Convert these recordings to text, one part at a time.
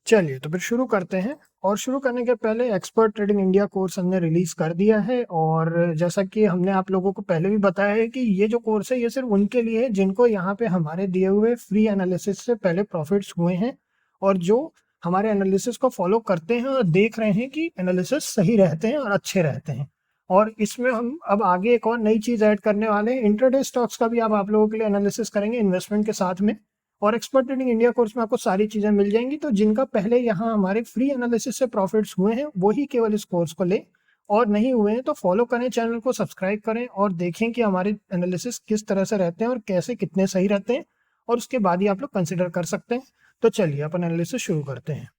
चलिए तो फिर शुरू करते हैं। और शुरू करने के पहले एक्सपर्ट ट्रेडिंग इंडिया कोर्स हमने रिलीज कर दिया है, और जैसा कि हमने आप लोगों को पहले भी बताया है कि ये जो कोर्स है ये सिर्फ उनके लिए है जिनको यहाँ पे हमारे दिए हुए फ्री एनालिसिस से पहले प्रॉफिट्स हुए हैं, और जो हमारे एनालिसिस को फॉलो करते हैं और देख रहे हैं कि एनालिसिस सही रहते हैं और अच्छे रहते हैं। और इसमें हम अब आगे एक और नई चीज ऐड करने वाले हैं, इंट्राडे स्टॉक्स का भी आप लोगों के लिए एनालिसिस करेंगे इन्वेस्टमेंट के साथ में। और एक्सपर्ट ट्रेडिंग इंडिया कोर्स में आपको सारी चीजें मिल जाएंगी, तो जिनका पहले यहाँ हमारे फ्री एनालिसिस से प्रॉफिट्स हुए हैं वही केवल इस कोर्स को लें, और नहीं हुए हैं तो फॉलो करें, चैनल को सब्सक्राइब करें और देखें कि हमारे एनालिसिस किस तरह से रहते हैं और कैसे कितने सही रहते हैं, और उसके बाद ही आप लोग कंसिडर कर सकते हैं। तो चलिए अपन एनालिसिस शुरू करते हैं।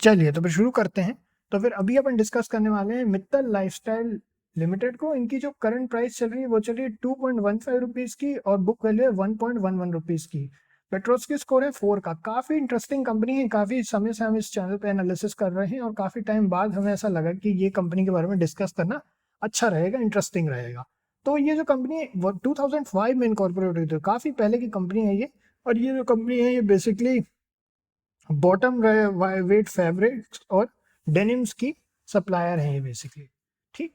चलिए तो फिर शुरू करते हैं। तो फिर अभी अपन डिस्कस करने वाले हैं मित्तल लाइफस्टाइल लिमिटेड को। इनकी जो करंट प्राइस चल रही है वो चल रही है 2.15 रुपीज की, और बुक वैल्यू है 1.11 रुपीज की। पेट्रोस की स्कोर है 4 का। काफी इंटरेस्टिंग कंपनी है, काफी समय से हम इस चैनल पे एनालिसिस कर रहे हैं और काफी टाइम बाद हमें ऐसा लगा कि ये कंपनी के बारे में डिस्कस करना अच्छा रहेगा, इंटरेस्टिंग रहेगा। तो ये जो कंपनी है वो 2005 में इनकॉर्पोरेट हुई थी, काफी पहले की कंपनी है ये। और ये जो कंपनी है ये बेसिकली बॉटम वेट फैब्रिक्स और डेनिम्स की सप्लायर है ये बेसिकली। ठीक,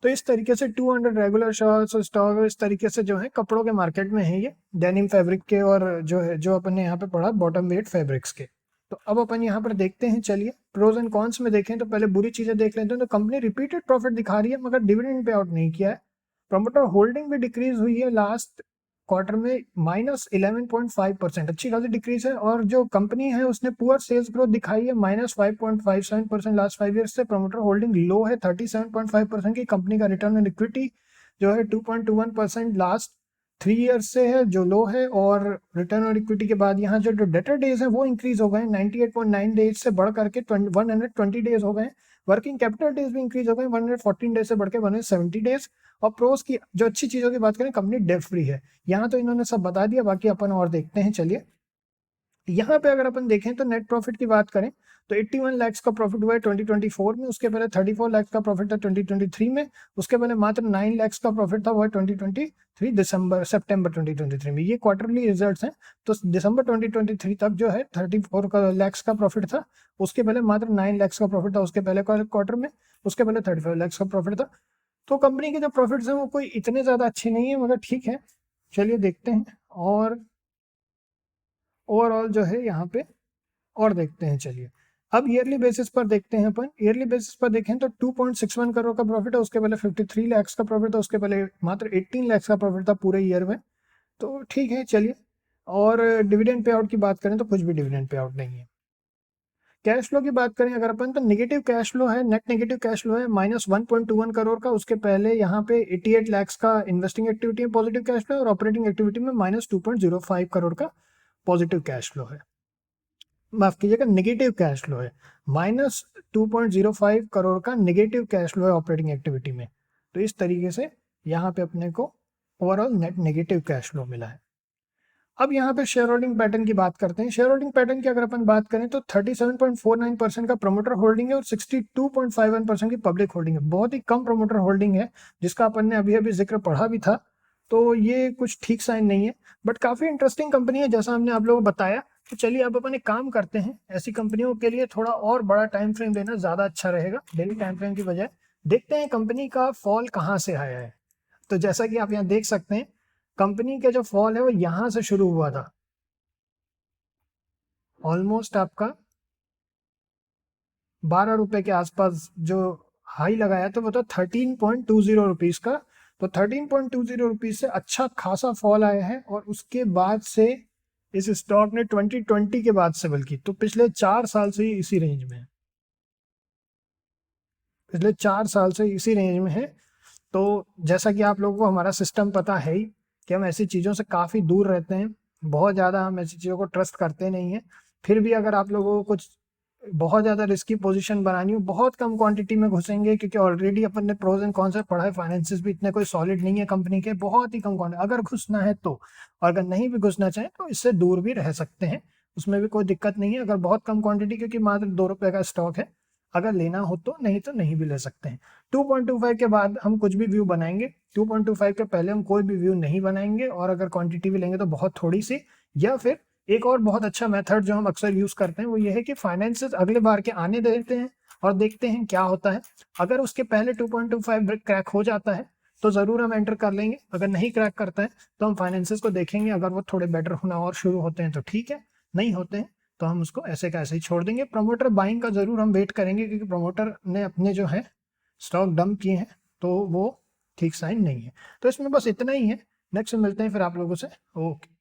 तो इस तरीके से 200 रेगुलर शर्ट्स और स्टॉक इस तरीके से जो है कपड़ों के मार्केट में है ये, डेनिम फैब्रिक के, और जो है जो अपन ने यहाँ पे पढ़ा बॉटम वेट फैब्रिक्स के। तो अब अपन यहाँ पर देखते हैं, चलिए प्रोज एंड कॉन्स में देखें तो पहले बुरी चीजें देख लेते हैं। तो कंपनी रिपीटेड प्रॉफिट दिखा रही है मगर डिविडेंड पे आउट नहीं किया है। प्रमोटर होल्डिंग भी डिक्रीज हुई है लास्ट क्वार्टर में -11.5%, अच्छी खासी डिक्रीज है। और जो कंपनी है उसने पुअर सेल्स ग्रोथ दिखाई है -5.57% लास्ट 5 ईयर्स से। प्रमोटर होल्डिंग लो है 37.5% की। कंपनी का रिटर्न ऑन इक्विटी जो है 2.21% लास्ट 3 ईयर्स से है, जो लो है। और रिटर्न ऑन इक्विटी के बाद यहाँ जो डेटर डेज है वो इंक्रीज हो गए 98.9 डेज से बढ़ करके 120 डेज हो गए। वर्किंग कैपिटल डेज भी इंक्रीज हो गए 114 डेज से बढ़ के 170 डेज। और प्रोस की जो अच्छी चीजों की बात करें, कंपनी डेट फ्री है। यहाँ तो इन्होंने सब बता दिया, बाकी अपन और देखते हैं। चलिए यहाँ पे अगर अपन देखें तो नेट प्रॉफिट की बात करें तो 81 लाख का प्रॉफिट हुआ है 2024 में। उसके पहले 34 लाख का प्रॉफिट था 2023 में। उसके पहले मात्र 9 लाख का प्रॉफिट था, वो है 2023 सितंबर 2023 में। ये क्वार्टरली रिजल्ट्स हैं। तो दिसंबर 2023 तक जो है 34 लाख का प्रॉफिट था। उसके पहले मात्र 9 लाख का प्रॉफिट था उसके पहले क्वार्टर में। उसके पहले 35 लाख का प्रॉफिट था। तो कंपनी के जो प्रॉफिट्स हैं वो कोई इतने ज़्यादा अच्छे नहीं है, मगर ठीक है। चलिए देखते हैं और ओवरऑल जो है यहाँ पे और देखते हैं। चलिए अब ईयरली बेसिस पर देखते हैं। अपन ईयरली बेसिस पर देखें तो 2.61 करोड़ का प्रॉफिट है। उसके पहले 53 लाख का प्रॉफिट था। उसके पहले मात्र 18 लाख का प्रॉफिट था पूरे ईयर में। तो ठीक है, चलिए। और डिविडेंड पे आउट की बात करें तो कुछ भी डिविडेंड पे आउट नहीं है। कैश फ्लो की बात करें अगर अपन तो नेगेटिव कैश फ्लो है, नेट नेगेटिव कैश फ्लो है -1.21 करोड़ का। उसके पहले यहाँ पे 88 लाख का इन्वेस्टिंग एक्टिविटी में पॉजिटिव कैश फ्लो है, और ऑपरेटिंग एक्टिविटी में -2.05 करोड़ का पॉजिटिव कैश फ्लो है। माफ कीजिएगा, नेगेटिव कैश फ्लो है। -2.05 करोड़ का नेगेटिव कैश फ्लो है ऑपरेटिंग एक्टिविटी में। तो इस तरीके से यहाँ पे अपने को overall net negative cash flow मिला है। अब यहाँ पे शेयर होल्डिंग पैटर्न की बात करते हैं। शेयर होल्डिंग पैटर्न की अगर अपन बात करें तो 37.49% का प्रमोटर होल्डिंग है और 62.51% की पब्लिक होल्डिंग है। बहुत ही कम प्रमोटर होल्डिंग है, जिसका अपन ने अभी अभी जिक्र पढ़ा भी था। तो ये कुछ ठीक साइन नहीं है, बट काफी इंटरेस्टिंग कंपनी है जैसा हमने आप लोगों को बताया। तो चलिए अब अपन एक काम करते हैं, ऐसी कंपनियों के लिए थोड़ा और बड़ा टाइम फ्रेम देना ज्यादा अच्छा रहेगा डेली टाइम फ्रेम की बजाय। देखते हैं कंपनी का फॉल कहाँ से आया है। तो जैसा कि आप यहाँ देख सकते हैं, कंपनी का जो फॉल है वो यहां से शुरू हुआ था। ऑलमोस्ट आपका 12 रुपए के आसपास जो हाई लगाया था वो था 13.20 रुपीज का। तो 13.20 रुपीज से अच्छा खासा फॉल आया है, और उसके बाद से इस स्टॉक ने 2020 के बाद से, बल्कि तो पिछले 4 साल से ही इसी रेंज में है। पिछले 4 साल से इसी रेंज में है। तो जैसा कि आप लोगों को हमारा सिस्टम पता है ही कि हम ऐसी चीज़ों से काफ़ी दूर रहते हैं, बहुत ज़्यादा हम ऐसी चीज़ों को ट्रस्ट करते नहीं हैं। फिर भी अगर आप लोगों को कुछ बहुत ज़्यादा रिस्की पोजीशन बनानी हो, बहुत कम क्वांटिटी में घुसेंगे, क्योंकि ऑलरेडी अपन ने प्रोज एंड कॉन्स पढ़ा है। फाइनेंसिस भी इतने कोई सॉलिड नहीं है कंपनी के, बहुत ही कम क्वांटिटी अगर घुसना है तो। और अगर नहीं भी घुसना चाहें तो इससे दूर भी रह सकते हैं, उसमें भी कोई दिक्कत नहीं है। अगर बहुत कम क्वांटिटी, क्योंकि मात्र 2 रुपये का स्टॉक है, अगर लेना हो तो, नहीं तो नहीं भी ले सकते हैं। 2.25 के बाद हम कुछ भी व्यू बनाएंगे, 2.25 के पहले हम कोई भी व्यू नहीं बनाएंगे। और अगर क्वांटिटी भी लेंगे तो बहुत थोड़ी सी, या फिर एक और बहुत अच्छा मेथड जो हम अक्सर यूज़ करते हैं वो ये है कि फाइनेंसेस अगले बार के आने देते हैं और देखते हैं क्या होता है। अगर उसके पहले 2.25 क्रैक हो जाता है तो ज़रूर हम एंटर कर लेंगे, अगर नहीं क्रैक करता है तो हम फाइनेंसेस को देखेंगे, अगर वो थोड़े बेटर होना और शुरू होते हैं तो ठीक है, नहीं होते हैं तो हम उसको ऐसे का ऐसे ही छोड़ देंगे। प्रमोटर बाइंग का ज़रूर हम वेट करेंगे क्योंकि प्रमोटर ने अपने जो है स्टॉक डंप किए हैं तो वो ठीक साइन नहीं है। तो इसमें बस इतना ही है, नेक्स्ट में मिलते हैं फिर आप लोगों से। ओके।